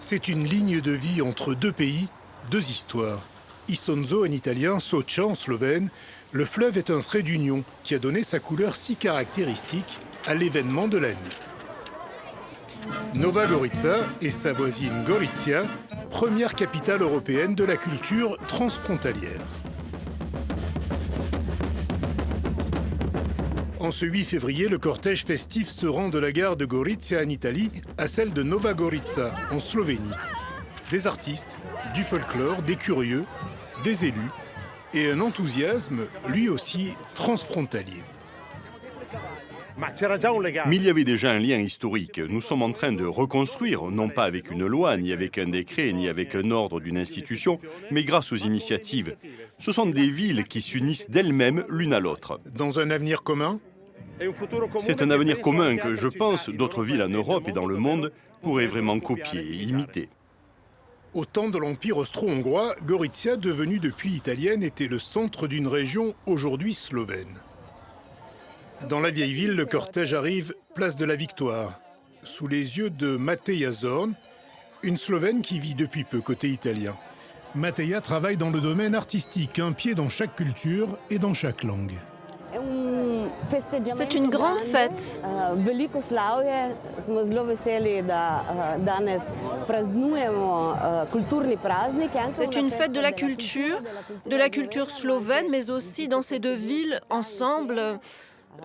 C'est une ligne de vie entre deux pays, deux histoires. Isonzo en italien, Socha en slovène, le fleuve est un trait d'union qui a donné sa couleur si caractéristique à l'événement de l'année. Nova Gorica et sa voisine Gorizia, première capitale européenne de la culture transfrontalière. En ce 8 février, le cortège festif se rend de la gare de Gorizia en Italie à celle de Nova Gorica en Slovénie. Des artistes, du folklore, des curieux, des élus et un enthousiasme, lui aussi, transfrontalier. Mais il y avait déjà un lien historique. Nous sommes en train de reconstruire, non pas avec une loi, ni avec un décret, ni avec un ordre d'une institution, mais grâce aux initiatives. Ce sont des villes qui s'unissent d'elles-mêmes l'une à l'autre. Dans un avenir commun ? C'est un avenir commun que, je pense, d'autres villes en Europe et dans le monde pourraient vraiment copier et imiter. Au temps de l'Empire austro-hongrois, Gorizia, devenue depuis italienne, était le centre d'une région aujourd'hui slovène. Dans la vieille ville, le cortège arrive place de la Victoire, sous les yeux de Mateja Zorn, une Slovène qui vit depuis peu côté italien. Mateja travaille dans le domaine artistique, un pied dans chaque culture et dans chaque langue. C'est une grande fête. C'est une fête de la culture slovène, mais aussi dans ces deux villes ensemble.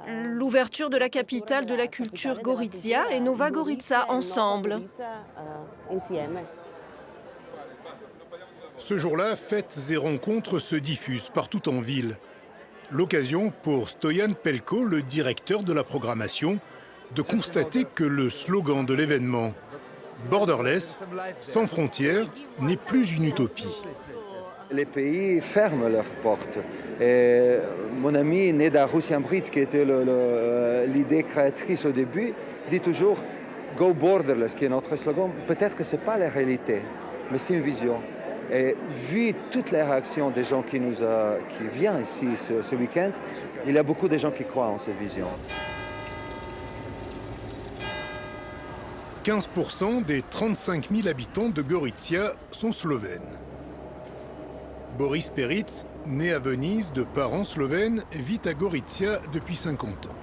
L'ouverture de la capitale de la culture Gorizia et Nova Gorica ensemble. Ce jour-là, fêtes et rencontres se diffusent partout en ville. L'occasion pour Stoyan Pelko, le directeur de la programmation, de constater que le slogan de l'événement « Borderless, sans frontières » n'est plus une utopie. Les pays ferment leurs portes. Et mon ami Neda Rusiambrit, qui était l'idée créatrice au début, dit toujours « Go borderless », qui est notre slogan. Peut-être que ce n'est pas la réalité, mais c'est une vision. Et vu toutes les réactions des gens qui viennent ici ce week-end, il y a beaucoup de gens qui croient en cette vision. 15% des 35 000 habitants de Gorizia sont slovènes. Boris Peritz, né à Venise de parents slovènes, vit à Gorizia depuis 50 ans.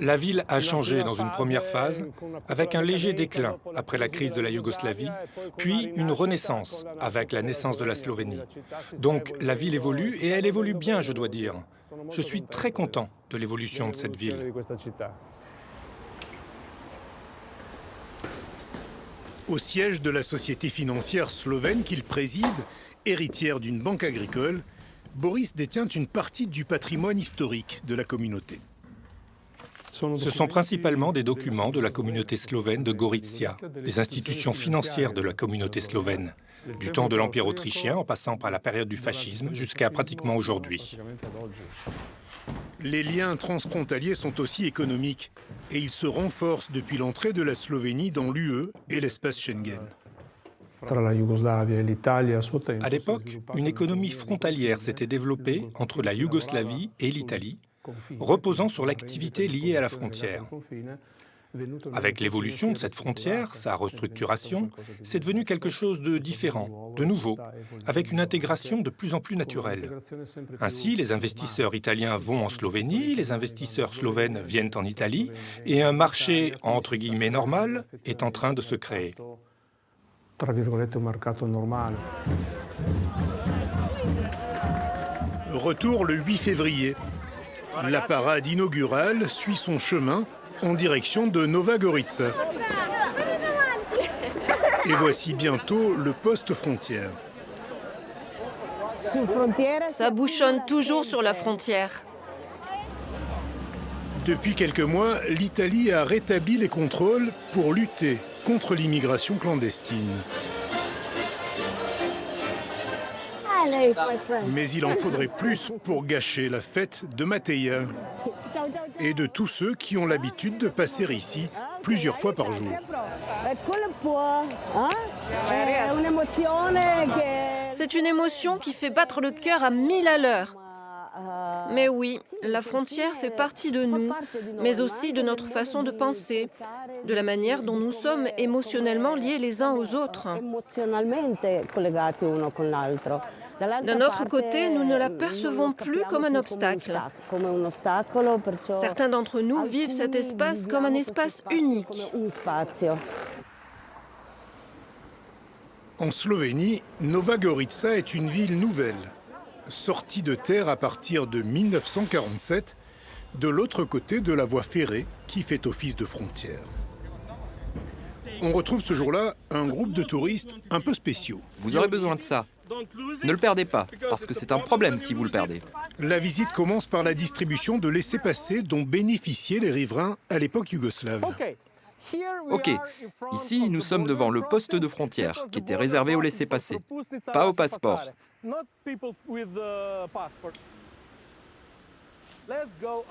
La ville a changé dans une première phase, avec un léger déclin après la crise de la Yougoslavie, puis une renaissance avec la naissance de la Slovénie. Donc la ville évolue, et elle évolue bien, je dois dire. Je suis très content de l'évolution de cette ville. Au siège de la société financière slovène qu'il préside, héritière d'une banque agricole, Boris détient une partie du patrimoine historique de la communauté. Ce sont principalement des documents de la communauté slovène de Gorizia, des institutions financières de la communauté slovène, du temps de l'Empire autrichien en passant par la période du fascisme jusqu'à pratiquement aujourd'hui. Les liens transfrontaliers sont aussi économiques et ils se renforcent depuis l'entrée de la Slovénie dans l'UE et l'espace Schengen. À l'époque, une économie frontalière s'était développée entre la Yougoslavie et l'Italie, reposant sur l'activité liée à la frontière. Avec l'évolution de cette frontière, sa restructuration, c'est devenu quelque chose de différent, de nouveau, avec une intégration de plus en plus naturelle. Ainsi, les investisseurs italiens vont en Slovénie, les investisseurs slovènes viennent en Italie, et un marché, entre guillemets, normal est en train de se créer. Retour le 8 février. La parade inaugurale suit son chemin en direction de Nova Gorica. Et voici bientôt le poste frontière. Ça bouchonne toujours sur la frontière. Depuis quelques mois, l'Italie a rétabli les contrôles pour lutter contre l'immigration clandestine. Mais il en faudrait plus pour gâcher la fête de Mateja et de tous ceux qui ont l'habitude de passer ici plusieurs fois par jour. C'est une émotion qui fait battre le cœur à 1000 à l'heure. Mais oui, la frontière fait partie de nous, mais aussi de notre façon de penser, de la manière dont nous sommes émotionnellement liés les uns aux autres. D'un autre côté, nous ne la percevons plus comme un obstacle. Certains d'entre nous vivent cet espace comme un espace unique. En Slovénie, Nova Gorica est une ville nouvelle, sortie de terre à partir de 1947, de l'autre côté de la voie ferrée qui fait office de frontière. On retrouve ce jour-là un groupe de touristes un peu spéciaux. Vous aurez besoin de ça. Ne le perdez pas, parce que c'est un problème si vous le perdez. La visite commence par la distribution de laissez-passer dont bénéficiaient les riverains à l'époque yougoslave. Ok, ici nous sommes devant le poste de frontière, qui était réservé aux laissez-passer, pas aux passeports.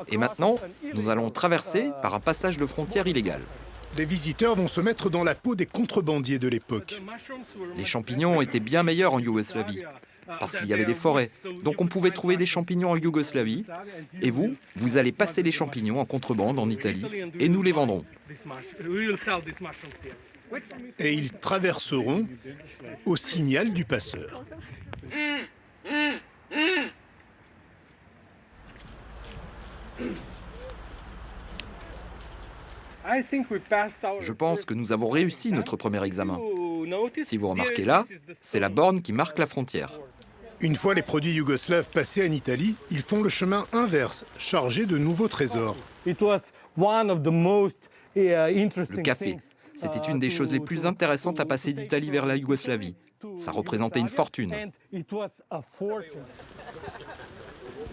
Et maintenant, nous allons traverser par un passage de frontière illégal. Les visiteurs vont se mettre dans la peau des contrebandiers de l'époque. Les champignons étaient bien meilleurs en Yougoslavie, parce qu'il y avait des forêts. Donc on pouvait trouver des champignons en Yougoslavie, et vous allez passer les champignons en contrebande en Italie, et nous les vendrons. Et ils traverseront au signal du passeur. Je pense que nous avons réussi notre premier examen. Si vous remarquez là, c'est la borne qui marque la frontière. Une fois les produits yougoslaves passés en Italie, ils font le chemin inverse, chargés de nouveaux trésors. Le café, c'était une des choses les plus intéressantes à passer d'Italie vers la Yougoslavie. Ça représentait une fortune.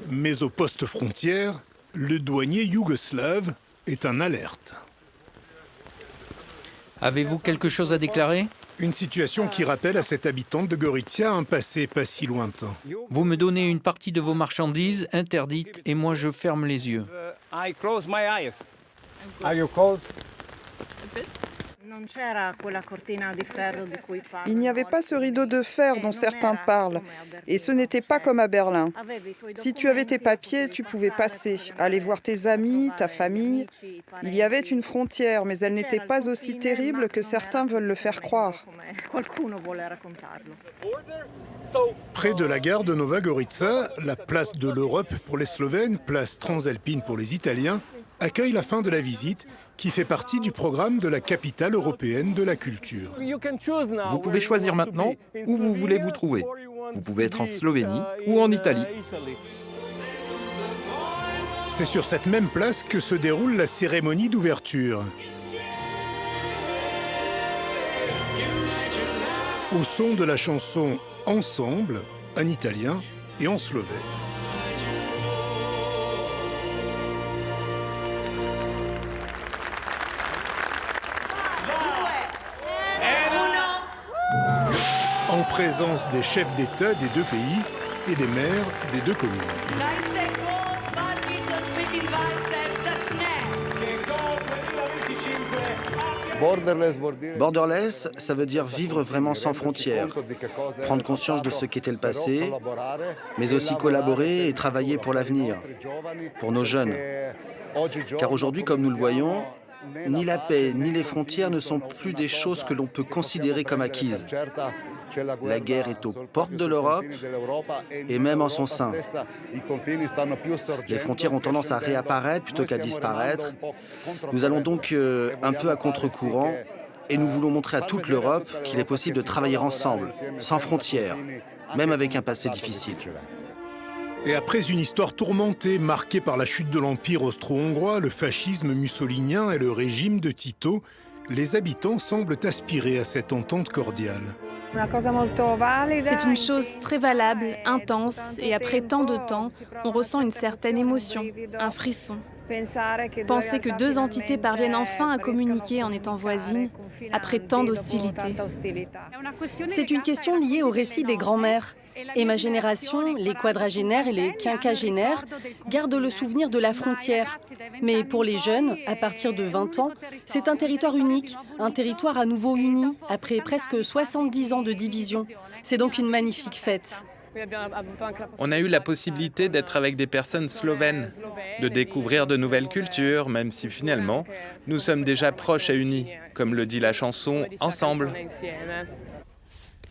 Mais au poste frontière, le douanier yougoslave est en alerte. Avez-vous quelque chose à déclarer? Une situation qui rappelle à cette habitante de Gorizia un passé pas si lointain. Vous me donnez une partie de vos marchandises interdites et moi je ferme les yeux. Il n'y avait pas ce rideau de fer dont certains parlent, et ce n'était pas comme à Berlin. Si tu avais tes papiers, tu pouvais passer, aller voir tes amis, ta famille. Il y avait une frontière, mais elle n'était pas aussi terrible que certains veulent le faire croire. Près de la gare de Nova Gorica, la place de l'Europe pour les Slovènes, place transalpine pour les Italiens, accueille la fin de la visite qui fait partie du programme de la capitale européenne de la culture. Vous pouvez choisir maintenant où vous voulez vous trouver. Vous pouvez être en Slovénie ou en Italie. C'est sur cette même place que se déroule la cérémonie d'ouverture. Au son de la chanson « Ensemble » en italien et en slovène. En présence des chefs d'État des deux pays et des maires des deux communes. Borderless, ça veut dire vivre vraiment sans frontières, prendre conscience de ce qu'était le passé, mais aussi collaborer et travailler pour l'avenir, pour nos jeunes. Car aujourd'hui, comme nous le voyons, ni la paix ni les frontières ne sont plus des choses que l'on peut considérer comme acquises. La guerre est aux portes de l'Europe et même en son sein. Les frontières ont tendance à réapparaître plutôt qu'à disparaître. Nous allons donc un peu à contre-courant et nous voulons montrer à toute l'Europe qu'il est possible de travailler ensemble, sans frontières, même avec un passé difficile. Et après une histoire tourmentée marquée par la chute de l'Empire austro-hongrois, le fascisme mussolinien et le régime de Tito, les habitants semblent aspirer à cette entente cordiale. C'est une chose très valable, intense, et après tant de temps, on ressent une certaine émotion, un frisson. Penser que deux entités parviennent enfin à communiquer en étant voisines, après tant d'hostilités. C'est une question liée au récit des grands-mères. Et ma génération, les quadragénaires et les quinquagénaires, gardent le souvenir de la frontière. Mais pour les jeunes, à partir de 20 ans, c'est un territoire unique, un territoire à nouveau uni, après presque 70 ans de division. C'est donc une magnifique fête. On a eu la possibilité d'être avec des personnes slovènes, de découvrir de nouvelles cultures, même si finalement, nous sommes déjà proches et unis, comme le dit la chanson « Ensemble ».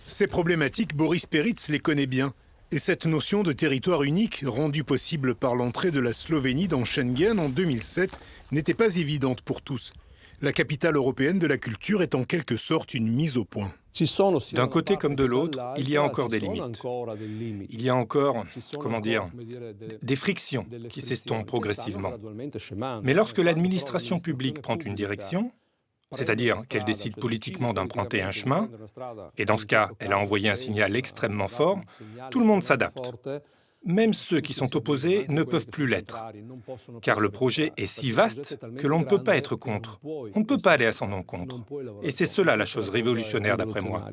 Ces problématiques, Boris Peritz les connaît bien. Et cette notion de territoire unique, rendue possible par l'entrée de la Slovénie dans Schengen en 2007, n'était pas évidente pour tous. La capitale européenne de la culture est en quelque sorte une mise au point. D'un côté comme de l'autre, il y a encore des limites. Il y a encore, des frictions qui s'estompent progressivement. Mais lorsque l'administration publique prend une direction, c'est-à-dire qu'elle décide politiquement d'emprunter un chemin, et dans ce cas, elle a envoyé un signal extrêmement fort, tout le monde s'adapte. Même ceux qui sont opposés ne peuvent plus l'être, car le projet est si vaste que l'on ne peut pas être contre. On ne peut pas aller à son encontre. Et c'est cela la chose révolutionnaire d'après moi.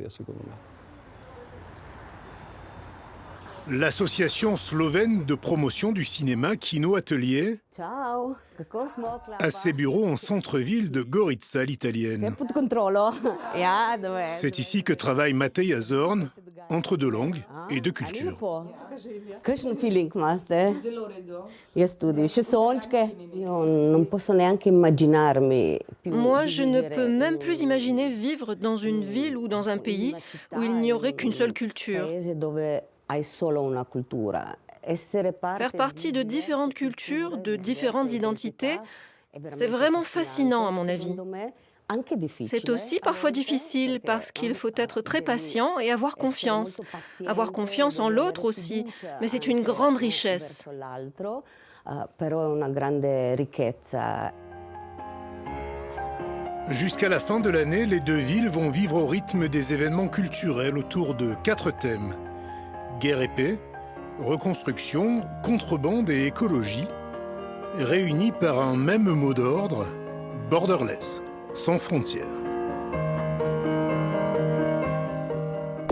L'association slovène de promotion du cinéma Kino Atelier a ses bureaux en centre-ville de Gorica, l'italienne. C'est ici que travaille Matej Zorn, entre deux langues et deux cultures. Moi, je ne peux même plus imaginer vivre dans une ville ou dans un pays où il n'y aurait qu'une seule culture. Faire partie de différentes cultures, de différentes identités, c'est vraiment fascinant à mon avis. C'est aussi parfois difficile parce qu'il faut être très patient et avoir confiance. Avoir confiance en l'autre aussi, mais c'est une grande richesse. Jusqu'à la fin de l'année, les deux villes vont vivre au rythme des événements culturels autour de 4 thèmes. Guerre et paix, reconstruction, contrebande et écologie, réunis par un même mot d'ordre, borderless, sans frontières.